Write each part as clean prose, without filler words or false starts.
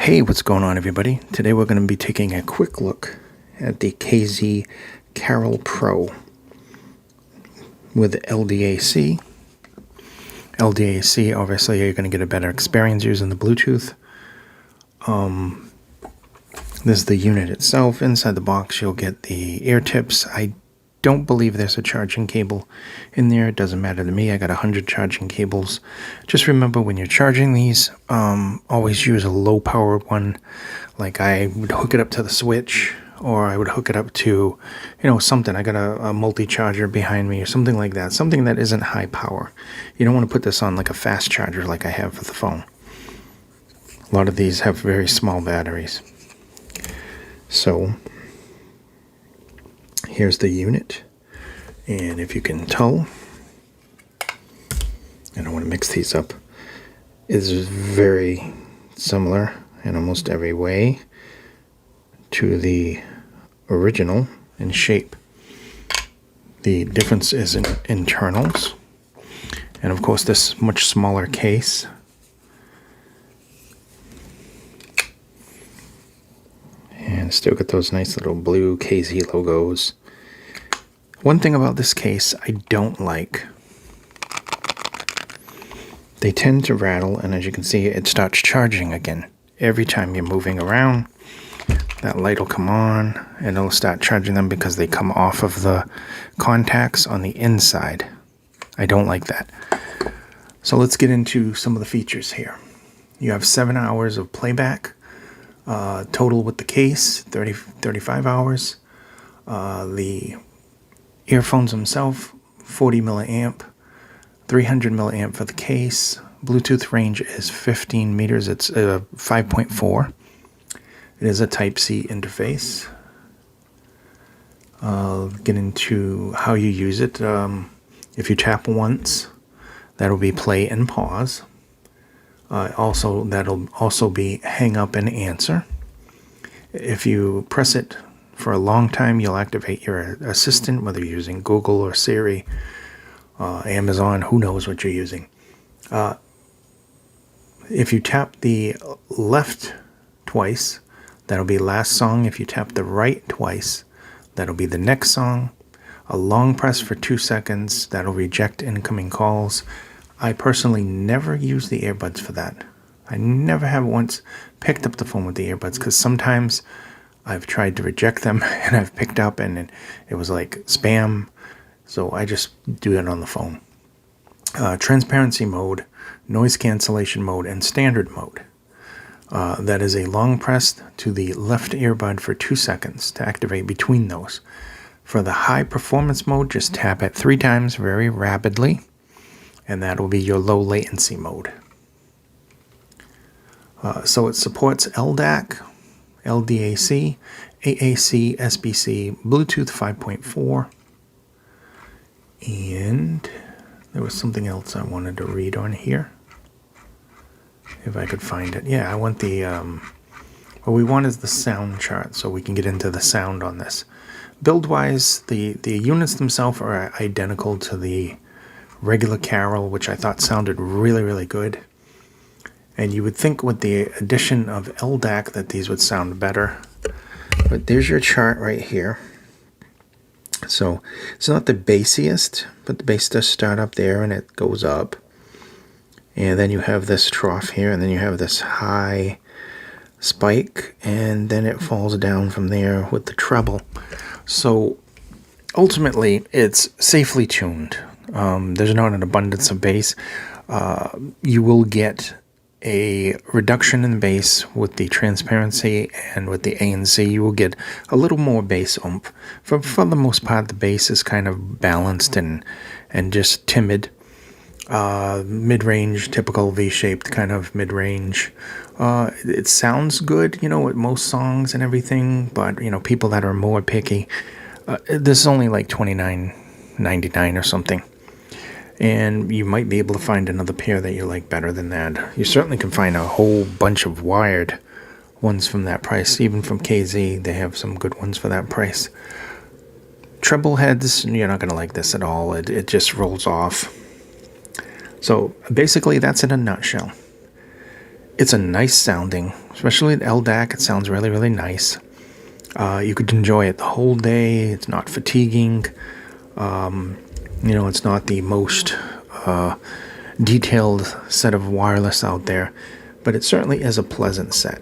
Hey, what's going on, everybody? Today we're going to be taking a quick look at the KZ Carol Pro with LDAC. LDAC, obviously, you're going to get a better experience using the Bluetooth. This is the unit itself. Inside the box, you'll get the ear tips. I don't believe there's a charging cable in there. It doesn't matter to me. I got 100 charging cables. Just remember, when you're charging these, always use a low powered one. Like I would hook it up to the switch, or I would hook it up to, something. I got a multi-charger behind me or something like that. Something that isn't high power. You don't want to put this on like a fast charger like I have for the phone. A lot of these have very small batteries. So here's the unit, and if you can tell, I don't want to mix these up, it's very similar in almost every way to the original in shape. The difference is in internals, and of course this much smaller case. And still got those nice little blue KZ logos. One thing about this case I don't like, they tend to rattle, and as you can see, it starts charging again. Every time you're moving around, that light will come on and it'll start charging them because they come off of the contacts on the inside. I don't like that. So let's get into some of the features here. You have 7 hours of playback. Total with the case, 35 hours. The earphones themselves, 40 milliamp, 300 milliamp for the case. Bluetooth range is 15 meters. It's 5.4. It is a Type-C interface. I'll get into how you use it. If you tap once, that'll be play and pause. That'll also be hang up and answer. If you press it for a long time, you'll activate your assistant, whether you're using Google or Siri, Amazon, who knows what you're using. If you tap the left twice, that'll be last song. If you tap the right twice, that'll be the next song. A long press for 2 seconds, that'll reject incoming calls. I personally never use the earbuds for that. I never have once picked up the phone with the earbuds, because sometimes I've tried to reject them and I've picked up and it was like spam. So I just do it on the phone. Transparency mode, noise cancellation mode, and standard mode. That is a long press to the left earbud for 2 seconds to activate between those. For the high performance mode, just tap it 3 times very rapidly, and that will be your low latency mode. So it supports LDAC, LDAC, AAC, SBC, Bluetooth 5.4, and there was something else I wanted to read on here, if I could find it. Yeah, I want the, what we want is the sound chart, so we can get into the sound on this. Build-wise, the units themselves are identical to the regular Carol, which I thought sounded really, really good. And you would think with the addition of LDAC that these would sound better. But there's your chart right here. So it's not the bassiest, but the bass does start up there and it goes up. And then you have this trough here, and then you have this high spike, and then it falls down from there with the treble. So ultimately, it's safely tuned. There's not an abundance of bass. You will get a reduction in bass with the transparency, and with the ANC you will get a little more bass oomph. For the most part, the bass is kind of balanced and just timid. Mid-range, typical V-shaped kind of mid-range. It sounds good, with most songs and everything, but people that are more picky, this is only like $29.99 or something. And you might be able to find another pair that you like better than that. You certainly can find a whole bunch of wired ones from that price. Even from KZ, they have some good ones for that price. Treble heads, you're not going to like this at all. It just rolls off. So basically, that's in a nutshell. It's a nice sounding, especially at LDAC. It sounds really, really nice. You could enjoy it the whole day. It's not fatiguing. It's not the most detailed set of wireless out there, but it certainly is a pleasant set.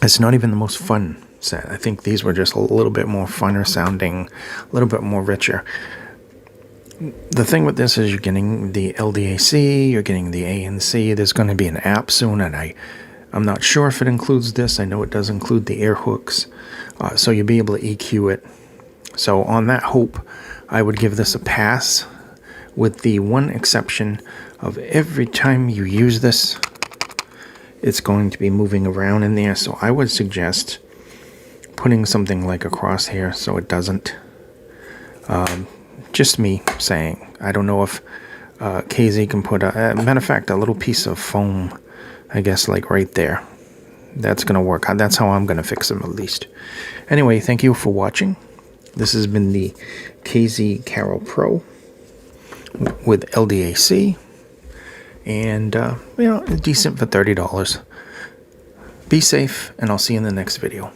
It's not even the most fun set. I think these were just a little bit more funner sounding, a little bit more richer. The thing with this is you're getting the LDAC, you're getting the ANC. There's going to be an app soon, and I'm not sure if it includes this. I know it does include the air hooks, so you'll be able to EQ it. So on that hope, I would give this a pass, with the one exception of every time you use this, it's going to be moving around in there. So I would suggest putting something like a crosshair so it doesn't. Just me saying. I don't know if KZ can put a matter of fact, a little piece of foam, I guess, like right there. That's going to work. That's how I'm going to fix them, at least. Anyway, thank you for watching. This has been the KZ Carol Pro with LDAC, and decent for $30. Be safe, and I'll see you in the next video.